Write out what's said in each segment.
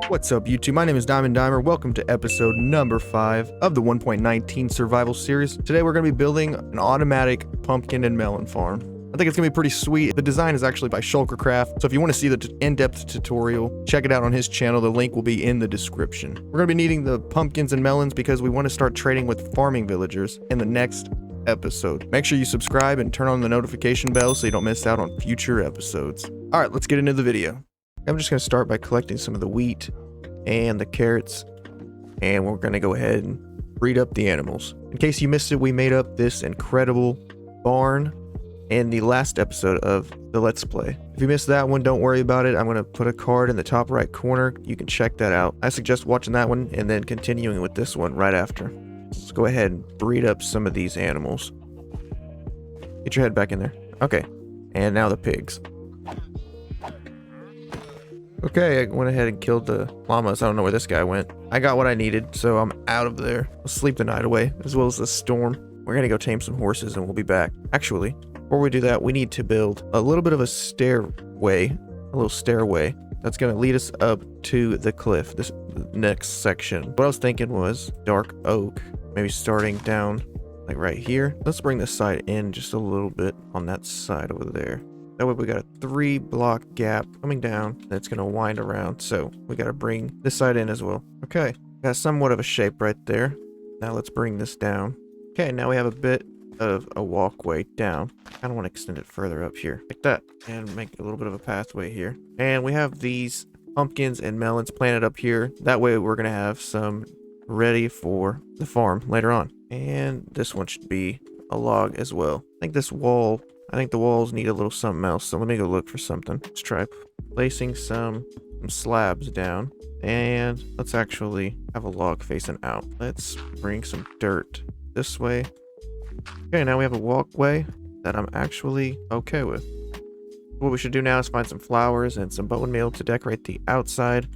What's up, YouTube? My name is Diamond Dimer. Welcome to episode number 5 of the 1.19 survival series. Today we're going to be building an automatic pumpkin and melon farm. I think it's going to be pretty sweet. The design is actually by Shulkercraft, so if you want to see the in-depth tutorial, check it out on his channel. The link will be in the description. We're going to be needing the pumpkins and melons because we want to start trading with farming villagers in the next episode. Make sure you subscribe and turn on the notification bell so you don't miss out on future episodes. All right, let's get into the video. I'm just going to start by collecting some of the wheat and the carrots, and we're going to go ahead and breed up the animals. In case you missed it, we made up this incredible barn in the last episode of the Let's Play. If you missed that one, don't worry about it. I'm going to put a card in the top right corner. You can check that out. I suggest watching that one and then continuing with this one right after. Let's go ahead and breed up some of these animals. Get your head back in there. Okay, and now the pigs. Okay, I went ahead and killed the llamas. I don't know where this guy went. I got what I needed, so I'm out of there. I'll sleep the night away, as well as the storm. We're gonna go tame some horses and we'll be back. Actually, before we do that, we need to build a little bit of a stairway. A little stairway that's gonna lead us up to the cliff, this next section. What I was thinking was dark oak, maybe starting down like right here. Let's bring this side in just a little bit on that side over there. That way we got a 3-block gap coming down that's going to wind around. So we got to bring this side in as well. Okay, got somewhat of a shape right there. Now let's bring this down. Okay, now we have a bit of a walkway down. I kind of want to extend it further up here like that and make a little bit of a pathway here. And we have these pumpkins and melons planted up here. That way we're going to have some ready for the farm later on. And this one should be a log as well. I think the walls need a little something else, so let me go look for something. Let's try placing some slabs down, and let's actually have a log facing out. Let's bring some dirt this way. Okay, now we have a walkway that I'm actually okay with. What we should do now is find some flowers and some bone meal to decorate the outside.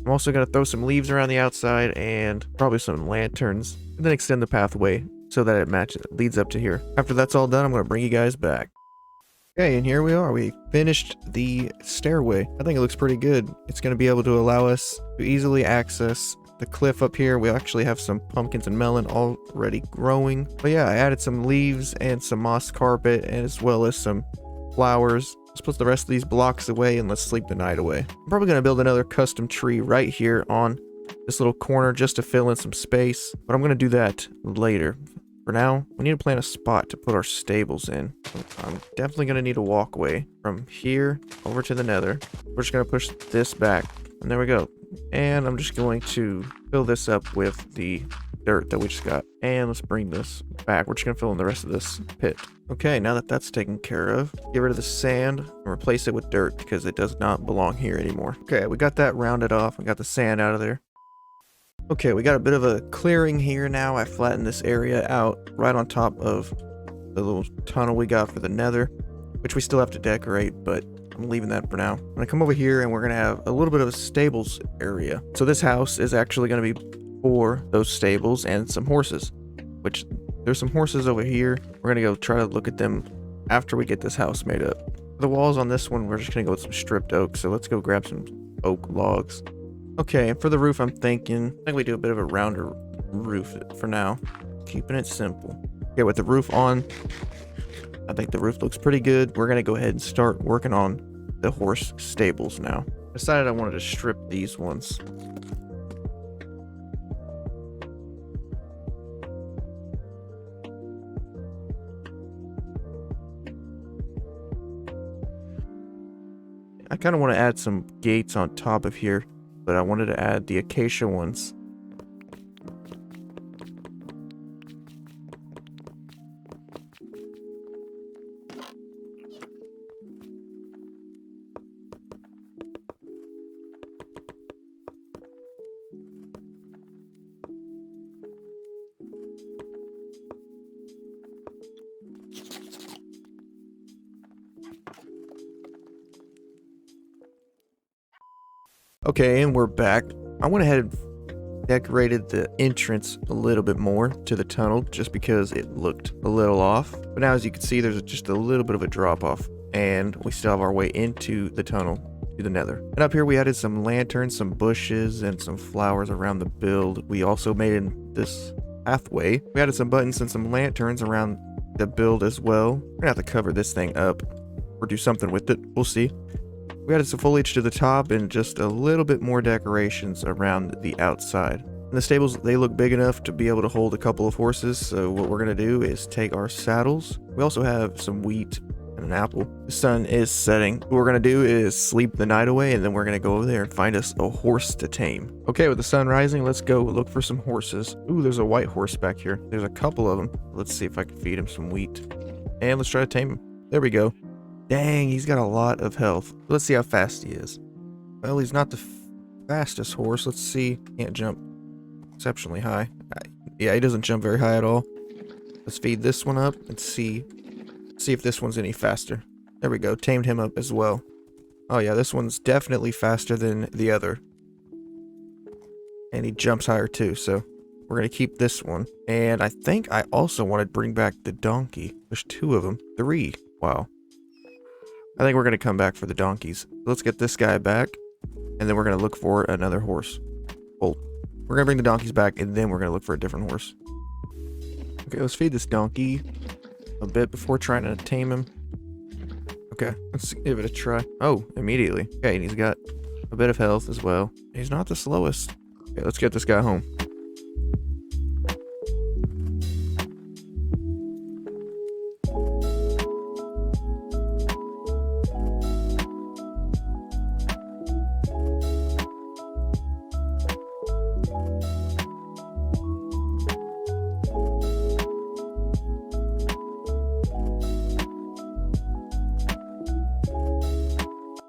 I'm also going to throw some leaves around the outside and probably some lanterns, and then extend the pathway so that it leads up to here. After that's all done, I'm going to bring you guys back. Okay, and here we are. We finished the stairway. I think it looks pretty good. It's going to be able to allow us to easily access the cliff up here. We actually have some pumpkins and melon already growing. But yeah, I added some leaves and some moss carpet, and as well as some flowers. Let's put the rest of these blocks away and let's sleep the night away. I'm probably going to build another custom tree right here on this little corner just to fill in some space, but I'm going to do that later. For now, we need to plan a spot to put our stables in. I'm definitely going to need a walkway from here over to the nether. We're just going to push this back, and there we go. And I'm just going to fill this up with the dirt that we just got. And let's bring this back. We're just going to fill in the rest of this pit. Okay, now that that's taken care of, get rid of the sand and replace it with dirt because it does not belong here anymore. Okay, we got that rounded off. We got the sand out of there. Okay, we got a bit of a clearing here now. I flattened this area out right on top of the little tunnel we got for the nether, which we still have to decorate, but I'm leaving that for now. I'm gonna come over here and we're gonna have a little bit of a stables area. So this house is actually gonna be for those stables and some horses, which there's some horses over here. We're gonna go try to look at them after we get this house made up. The walls on this one, we're just gonna go with some stripped oak. So let's go grab some oak logs. Okay, and for the roof, I think we do a bit of a rounder roof for now. Keeping it simple. Okay, with the roof on, I think the roof looks pretty good. We're going to go ahead and start working on the horse stables now. I decided I wanted to strip these ones. I kind of want to add some gates on top of here, but I wanted to add the acacia ones. Okay, and we're back. I went ahead and decorated the entrance a little bit more to the tunnel just because it looked a little off. But now as you can see, there's just a little bit of a drop off, and we still have our way into the tunnel. to the nether. And up here we added some lanterns, some bushes, and some flowers around the build. We also made in this pathway. We added some buttons and some lanterns around the build as well. We're gonna have to cover this thing up or do something with it. We'll see. We added some foliage to the top and just a little bit more decorations around the outside. And the stables, they look big enough to be able to hold a couple of horses. So what we're gonna do is take our saddles. We also have some wheat and an apple. The sun is setting. What we're gonna do is sleep the night away, and then we're gonna go over there and find us a horse to tame. Okay, with the sun rising, let's go look for some horses. Ooh, there's a white horse back here. There's a couple of them. Let's see if I can feed him some wheat. And let's try to tame him. There we go. Dang, he's got a lot of health. Let's see how fast he is. Well, he's not the fastest horse. Let's see. Can't jump exceptionally high. Yeah, he doesn't jump very high at all. Let's feed this one up and see if this one's any faster. There we go. Tamed him up as well. Oh yeah, this one's definitely faster than the other. And he jumps higher too, so we're going to keep this one. And I think I also want to bring back the donkey. There's 2 of them. 3. Wow. I think we're going to come back for the donkeys. Let's get this guy back, and then we're going to look for another horse. Well, we're going to bring the donkeys back, and then we're going to look for a different horse. Okay, let's feed this donkey a bit before trying to tame him. Okay, let's give it a try. Oh, immediately. Okay, and he's got a bit of health as well. He's not the slowest. Okay, let's get this guy home.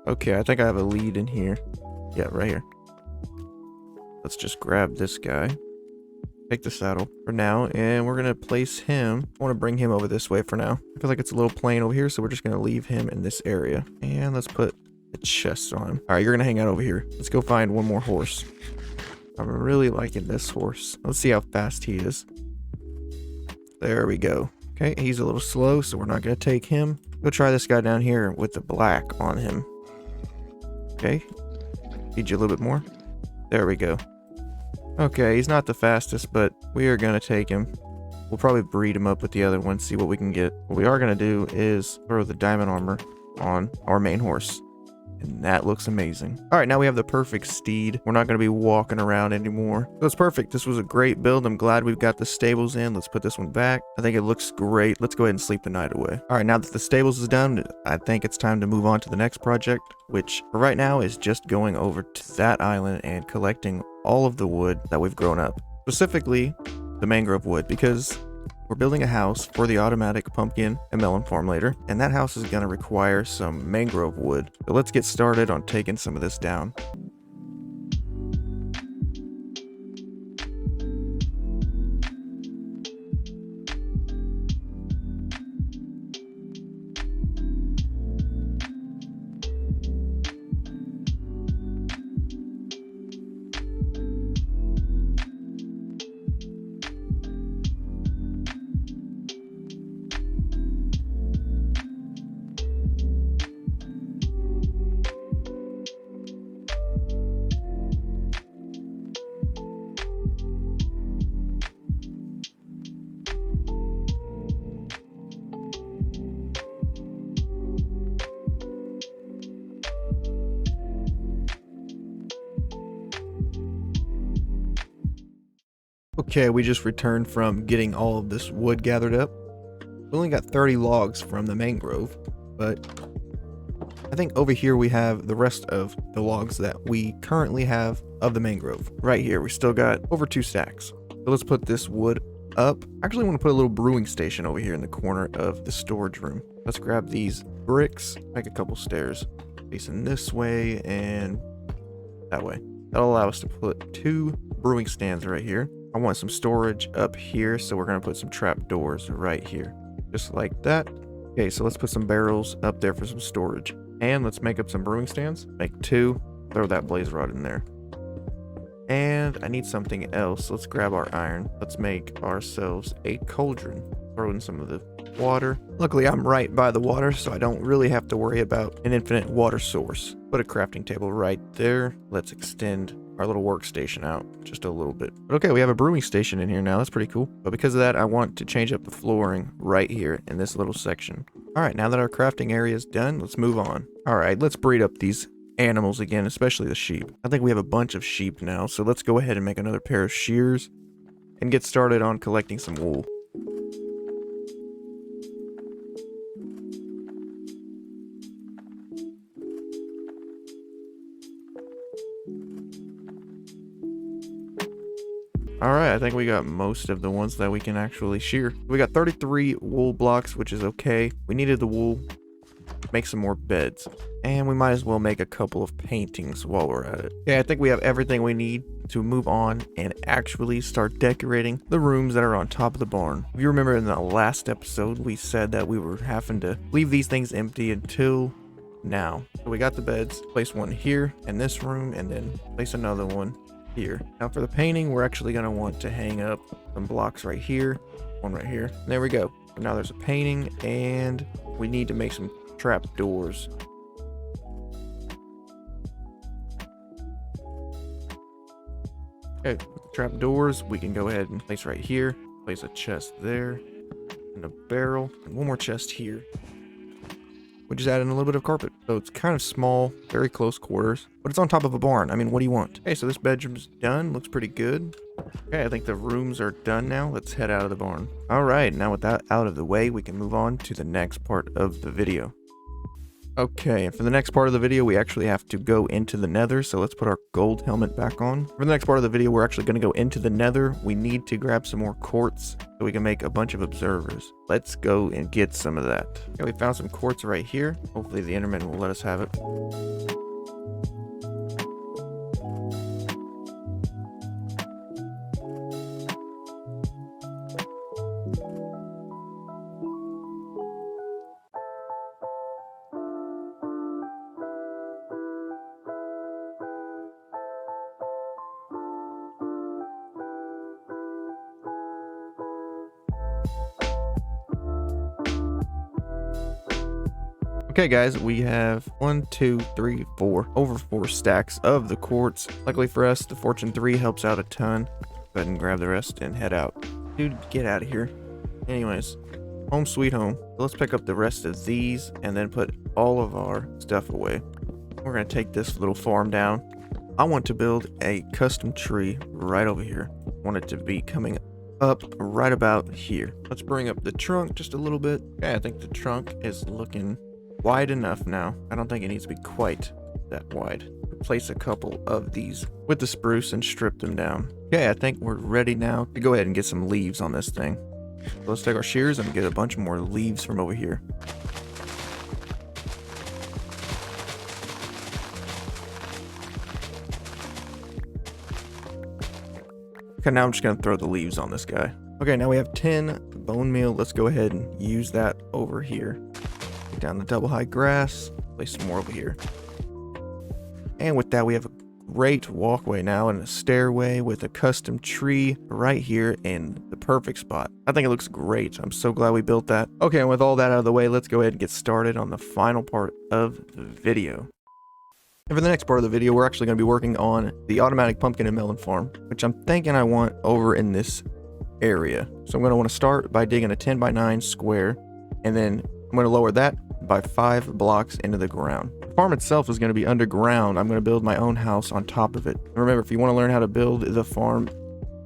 Okay, I think I have a lead in here. Yeah, right here. Let's just grab this guy. Take the saddle for now, and we're gonna place him. I want to bring him over this way for now. I feel like it's a little plain over here, so we're just gonna leave him in this area. And let's put a chest on him. All right, you're gonna hang out over here. Let's go find one more horse. I'm really liking this horse. Let's see how fast he is. There we go. Okay, he's a little slow, so we're not gonna take him. Go try this guy down here with the black on him. Okay, feed you a little bit more. There we go. Okay, he's not the fastest, but we are gonna take him. We'll probably breed him up with the other one, see what we can get. What we are gonna do is throw the diamond armor on our main horse. And that looks amazing. All right, now we have the perfect steed. We're not going to be walking around anymore. So it's perfect. This was a great build. I'm glad we've got the stables in. Let's put this one back. I think it looks great. Let's go ahead and sleep the night away. All right, now that the stables is done, I think it's time to move on to the next project, which for right now is just going over to that island and collecting all of the wood that we've grown up. Specifically, the mangrove wood, because we're building a house for the automatic pumpkin and melon farm later, and that house is going to require some mangrove wood. So let's get started on taking some of this down. Okay, we just returned from getting all of this wood gathered up. We only got 30 logs from the mangrove, but I think over here we have the rest of the logs that we currently have of the mangrove. Right here, we still got over 2 stacks. So let's put this wood up. Actually, I want to put a little brewing station over here in the corner of the storage room. Let's grab these bricks, make a couple stairs facing this way and that way. That'll allow us to put 2 brewing stands right here. I want some storage up here, so we're going to put some trap doors right here, just like that. Okay, so let's put some barrels up there for some storage. And let's make up some brewing stands. Make 2, throw that blaze rod in there. And I need something else. Let's grab our iron. Let's make ourselves a cauldron. throw in some of the water. Luckily, I'm right by the water, so I don't really have to worry about an infinite water source. Put a crafting table right there. Let's extend our little workstation out just a little bit. But okay, we have a brewing station in here now. That's pretty cool. But because of that, I want to change up the flooring right here in this little section. All right, now that our crafting area is done, let's move on. All right, let's breed up these animals again, especially the sheep. I think we have a bunch of sheep now, so let's go ahead and make another pair of shears and get started on collecting some wool. Alright, I think we got most of the ones that we can actually shear. We got 33 wool blocks, which is okay. We needed the wool. Make some more beds. And we might as well make a couple of paintings while we're at it. Yeah, I think we have everything we need to move on and actually start decorating the rooms that are on top of the barn. If you remember in the last episode, we said that we were having to leave these things empty until now. So we got the beds, place one here in this room, and then place another one here. Now for the painting, we're actually going to want to hang up some blocks right here, one right here. And there we go. So now there's a painting, and we need to make some trap doors. Okay, with the trap doors, we can go ahead and place right here, place a chest there, and a barrel, and one more chest here. We just add in a little bit of carpet. So it's kind of small, very close quarters, but it's on top of a barn. I mean, what do you want? Okay, so this bedroom's done. Looks pretty good. Okay, I think the rooms are done now. Let's head out of the barn. All right, now with that out of the way, we can move on to the next part of the video. Okay, and for the next part of the video, we actually have to go into the nether, so let's put our gold helmet back on. For the next part of the video, we're actually going to go into the nether. We need to grab some more quartz so we can make a bunch of observers. Let's go and get some of that. Okay, we found some quartz right here. Hopefully the internet will let us have it. Okay guys, we have 1, 2, 3, 4, over 4 stacks of the quartz. Luckily for us, the Fortune 3 helps out a ton. Go ahead and grab the rest and head out. Dude, get out of here. Anyways, home sweet home. Let's pick up the rest of these and then put all of our stuff away. We're gonna take this little farm down. I want to build a custom tree right over here. I want it to be coming up right about here. Let's bring up the trunk just a little bit. Okay, I think the trunk is looking wide enough now. I don't think it needs to be quite that wide. Replace a couple of these with the spruce and strip them down. Okay, I think we're ready now to go ahead and get some leaves on this thing. So let's take our shears and get a bunch more leaves from over here. Okay, now I'm just gonna throw the leaves on this guy. Okay, now we have 10 bone meal. Let's go ahead and use that over here. Take down the double high grass, place some more over here. And with that, we have a great walkway now and a stairway with a custom tree right here in the perfect spot. I think it looks great. I'm so glad we built that. Okay, and with all that out of the way, let's go ahead and get started on the final part of the video. And for the next part of the video, we're actually going to be working on the automatic pumpkin and melon farm, which I'm thinking I want over in this area. So I'm going to want to start by digging a 10 by 9 square, and then I'm going to lower that by 5 blocks into the ground. The farm itself is going to be underground. I'm going to build my own house on top of it. And remember, if you want to learn how to build the farm,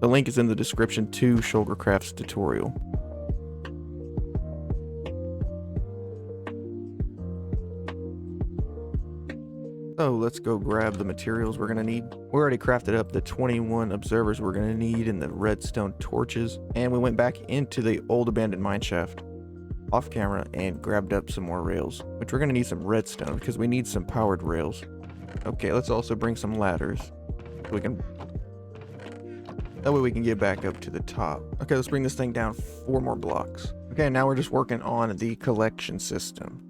the link is in the description to Sugarcraft's tutorial. So let's go grab the materials we're going to need. We already crafted up the 21 observers we're going to need and the redstone torches. And we went back into the old abandoned mine shaft off camera and grabbed up some more rails, which we're going to need some redstone because we need some powered rails. Okay, let's also bring some ladders. That way we can get back up to the top. Okay, let's bring this thing down 4 more blocks. Okay, now we're just working on the collection system.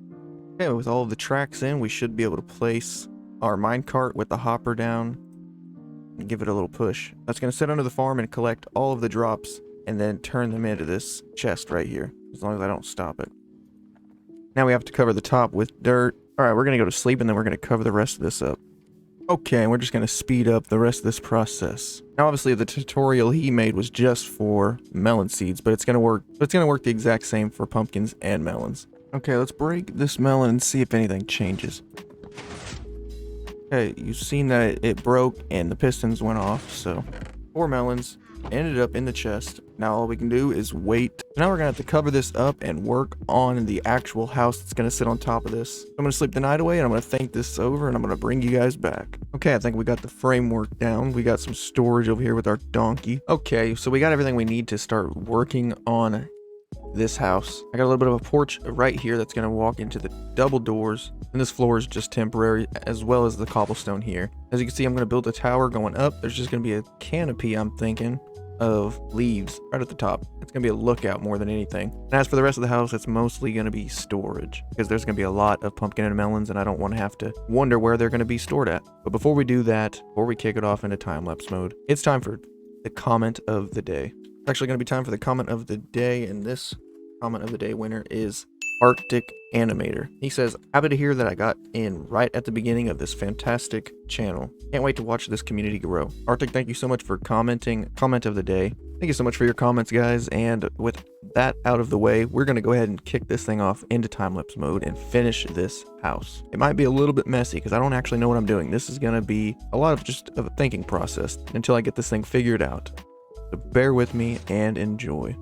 Okay, with all of the tracks in, we should be able to place our minecart with the hopper down and give it a little push. That's going to sit under the farm and collect all of the drops and then turn them into this chest right here, as long as I don't stop it. Now we have to cover the top with dirt. All right, we're gonna go to sleep, and then we're gonna cover the rest of this up. Okay, and we're just gonna speed up the rest of this process. Now, obviously, the tutorial he made was just for melon seeds, but it's gonna work. It's gonna work the exact same for pumpkins and melons. Okay, let's break this melon and see if anything changes. Okay, you've seen that it broke and the pistons went off, so 4 melons ended up in the chest. Now all we can do is wait. Now we're gonna have to cover this up and work on the actual house that's gonna sit on top of this. I'm gonna sleep the night away, and I'm gonna think this over, and I'm gonna bring you guys back. Okay, I think we got the framework down. We got some storage over here with our donkey. Okay, so we got everything we need to start working on this house. I got a little bit of a porch right here that's gonna walk into the double doors, and this floor is just temporary, as well as the cobblestone here. As you can see, I'm gonna build a tower going up. There's just gonna be a canopy, I'm thinking, of leaves right at the top. It's gonna be a lookout more than anything. And as for the rest of the house, it's mostly gonna be storage, because there's gonna be a lot of pumpkin and melons, and I don't want to have to wonder where they're gonna be stored at. But before we do that, before we kick it off into time-lapse mode, it's time for the comment of the day. It's actually gonna be time for the comment of the day, and this comment of the day winner is Arctic Animator. He says, happy to hear that I got in right at the beginning of this fantastic channel. Can't wait to watch this community grow. Arctic, thank you so much for commenting. Comment of the day. Thank you so much for your comments, guys. And with that out of the way, we're going to go ahead and kick this thing off into time-lapse mode and finish this house. It might be a little bit messy because I don't actually know what I'm doing. This is going to be a lot of just a thinking process until I get this thing figured out. So bear with me and enjoy.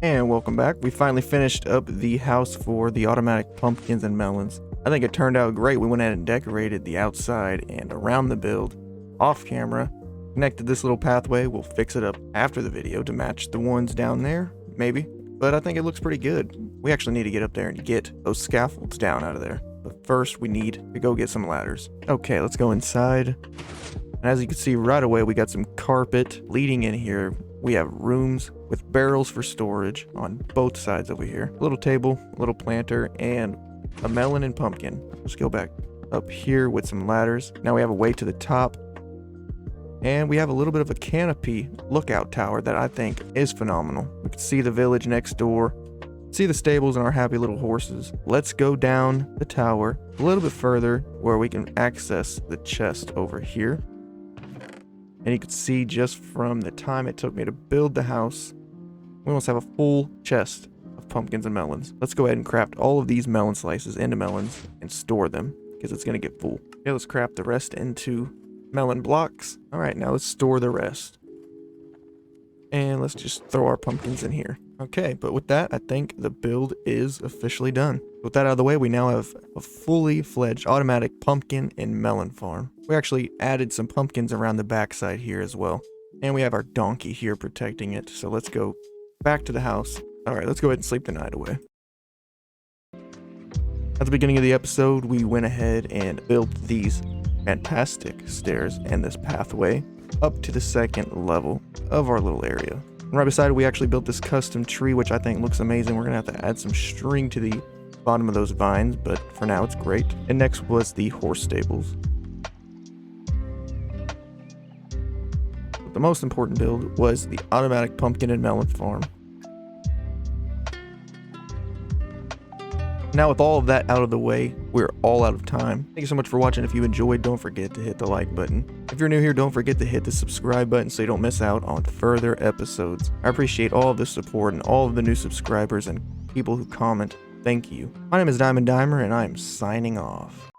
And welcome back. We finally finished up the house for the automatic pumpkins and melons. I think it turned out great. We went ahead and decorated the outside and around the build off camera. Connected this little pathway. We'll fix it up after the video to match the ones down there, maybe. But I think it looks pretty good. We actually need to get up there and get those scaffolds down out of there. But first, we need to go get some ladders. Okay, let's go inside. And as you can see right away, we got some carpet leading in here. We have rooms with barrels for storage on both sides over here. A little table, a little planter, and a melon and pumpkin. Let's go back up here with some ladders. Now we have a way to the top. And we have a little bit of a canopy lookout tower that I think is phenomenal. We can see the village next door, see the stables and our happy little horses. Let's go down the tower a little bit further where we can access the chest over here. And you can see just from the time it took me to build the house, we almost have a full chest of pumpkins and melons. Let's go ahead and craft all of these melon slices into melons and store them because it's going to get full. Okay, let's craft the rest into melon blocks. All right, now let's store the rest. And let's just throw our pumpkins in here. Okay, but with that, I think the build is officially done. With that out of the way, we now have a fully fledged automatic pumpkin and melon farm. We actually added some pumpkins around the backside here as well. And we have our donkey here protecting it. So let's go back to the house. All right, let's go ahead and sleep the night away. At the beginning of the episode, we went ahead and built these fantastic stairs and this pathway up to the second level of our little area. And right beside it, we actually built this custom tree, which I think looks amazing. We're gonna have to add some string to the bottom of those vines, but for now it's great. And next was the horse stables. But the most important build was the automatic pumpkin and melon farm. Now with all of that out of the way, we're all out of time. Thank you so much for watching. If you enjoyed, don't forget to hit the like button. If you're new here, don't forget to hit the subscribe button so you don't miss out on further episodes. I appreciate all of the support and all of the new subscribers and people who comment. Thank you. My name is Diamond Dimer, and I am signing off.